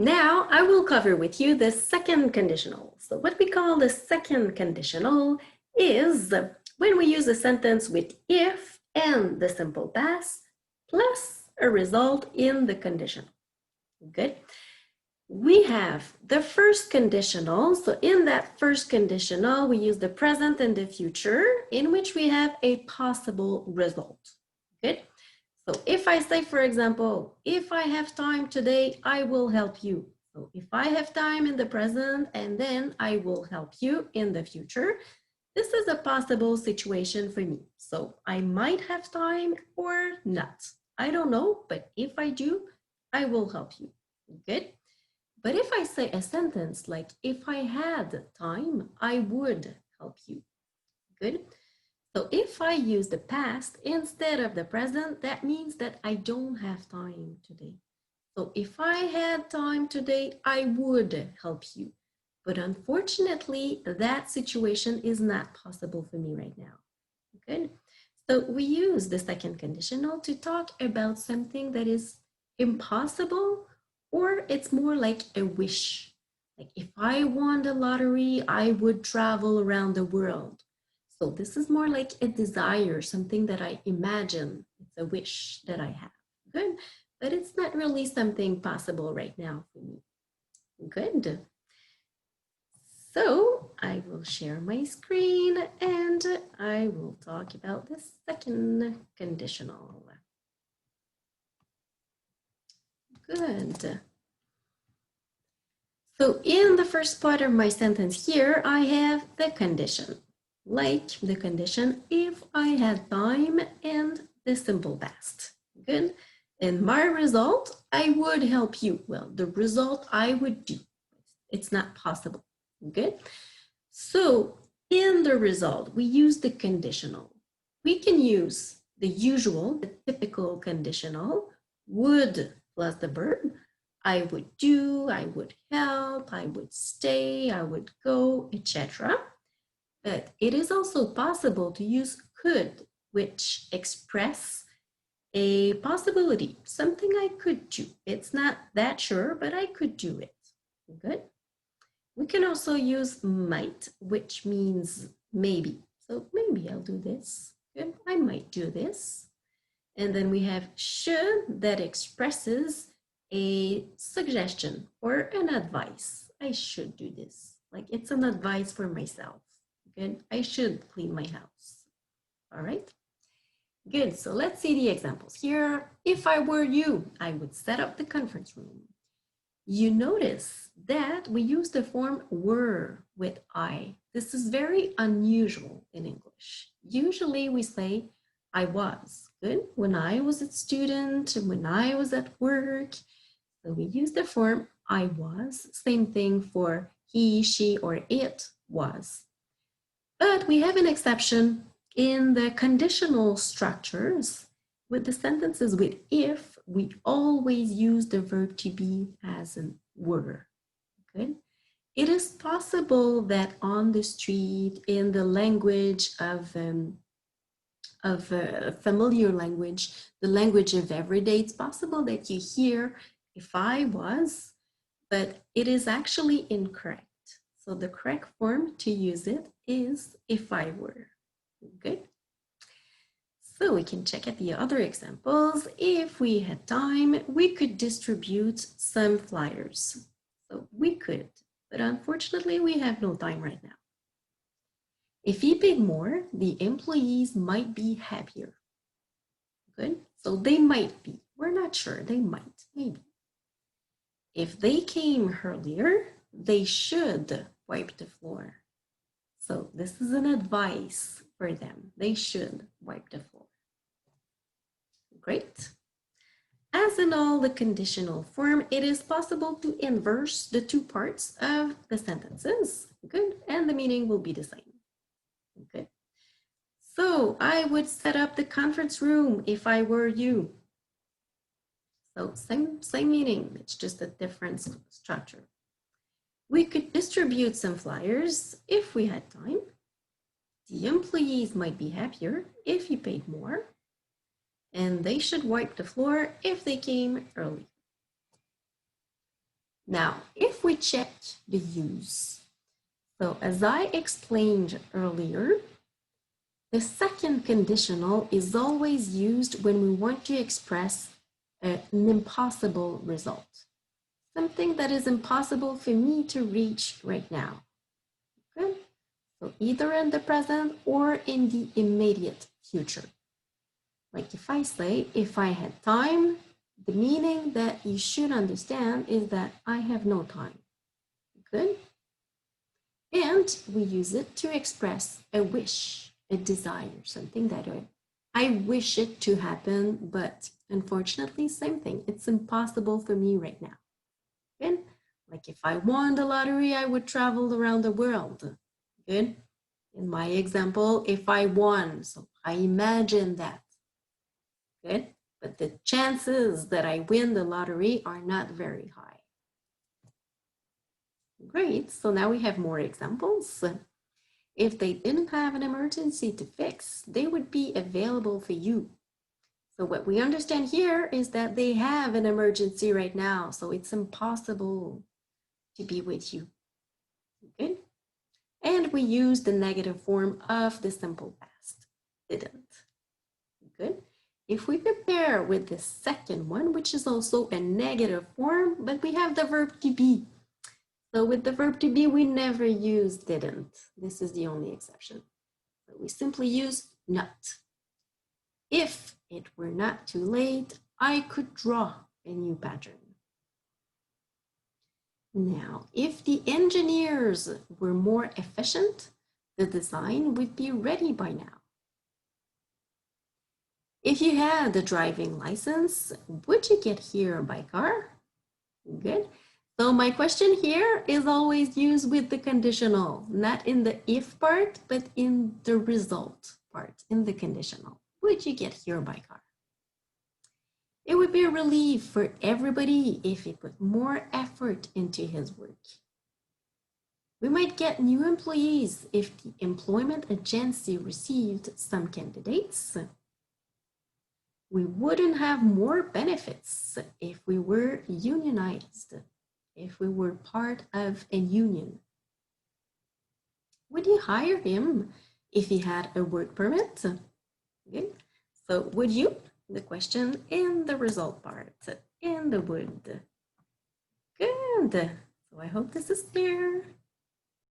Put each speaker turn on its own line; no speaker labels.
Now I will cover with you the second conditional. So what we call the second conditional is when we use a sentence with if and the simple past plus a result in the conditional. Good. We have the first conditional. So in that first conditional, we use the present and the future in which we have a possible result. Good. So if I say, for example, if I have time today, I will help you. So if I have time in the present and then I will help you in the future, this is a possible situation for me. So I might have time or not. I don't know, but if I do, I will help you. Good. But if I say a sentence like, if I had time, I would help you. Good. So if I use the past instead of the present, that means that I don't have time today. So if I had time today, I would help you. But unfortunately, that situation is not possible for me right now. Good. So we use the second conditional to talk about something that is impossible, or it's more like a wish. Like if I won the lottery, I would travel around the world. So this is more like a desire, something that I imagine. It's a wish that I have. Good. But it's not really something possible right now for me. Good. So I will share my screen and I will talk about the second conditional. Good. So in the first part of my sentence here, I have the condition, like the condition if I had time and the simple past. Good. And my result, I would help you. Well, the result I would do. It's not possible. Good. So in the result, we use the conditional. We can use the usual, the typical conditional, would plus the verb. I would do, I would help, I would stay, I would go, etc. But it is also possible to use could, which express a possibility, something I could do. It's not that sure, but I could do it. Good. We can also use might, which means maybe. So maybe I'll do this. Good. I might do this. And then we have should that expresses a suggestion or an advice. I should do this. Like it's an advice for myself. Good. I should clean my house. All right. Good. So let's see the examples here. If I were you, I would set up the conference room. You notice that we use the form were with I. This is very unusual in English. Usually we say I was. Good. When I was a student, when I was at work. So we use the form I was. Same thing for he, she, or it was. But we have an exception in the conditional structures. With the sentences with if, we always use the verb to be as in were. Good. It is possible that on the street, in the language of familiar language, the language of everyday, it's possible that you hear if I was, but it is actually incorrect. So the correct form to use it is if I were. Good. So we can check out the other examples. If we had time, we could distribute some flyers. So we could, but unfortunately we have no time right now. If he paid more, the employees might be happier. Good. So they might be. We're not sure. They might, maybe. If they came earlier, they should wipe the floor. So this is an advice for them. They should wipe the floor. Great. As in all the conditional form, it is possible to inverse the two parts of the sentences. Good. And the meaning will be the same. Good. So I would set up the conference room if I were you. So same meaning, it's just a different structure. We could distribute some flyers if we had time. The employees might be happier if you paid more. And they should wipe the floor if they came early. Now, if we check the use, so as I explained earlier, the second conditional is always used when we want to express an impossible result, something that is impossible for me to reach right now. Okay? So either in the present or in the immediate future. Like if I say, if I had time, the meaning that you should understand is that I have no time. Good? And we use it to express a wish, a desire, something that I wish it to happen, but unfortunately, same thing. It's impossible for me right now. Good? Like if I won the lottery, I would travel around the world. Good? In my example, if I won, so I imagine that. Good? But the chances that I win the lottery are not very high. Great, so now we have more examples. If they didn't have an emergency to fix, they would be available for you. So what we understand here is that they have an emergency right now, so it's impossible to be with you. Good? And we use the negative form of the simple past, didn't. Good? If we compare with the second one, which is also a negative form, but we have the verb to be. So with the verb to be, we never use didn't. This is the only exception. So we simply use not. If it were not too late, I could draw a new pattern. Now, if the engineers were more efficient, the design would be ready by now. If you had a driving license, would you get here by car? Good. So my question here is always used with the conditional, not in the if part, but in the result part, in the conditional. Would you get here by car? It would be a relief for everybody if he put more effort into his work. We might get new employees if the employment agency received some candidates. We wouldn't have more benefits if we were unionized, if we were part of a union. Would you hire him if he had a work permit? Okay. So would you, the question, in the result part, in the would. Good. So I hope this is clear.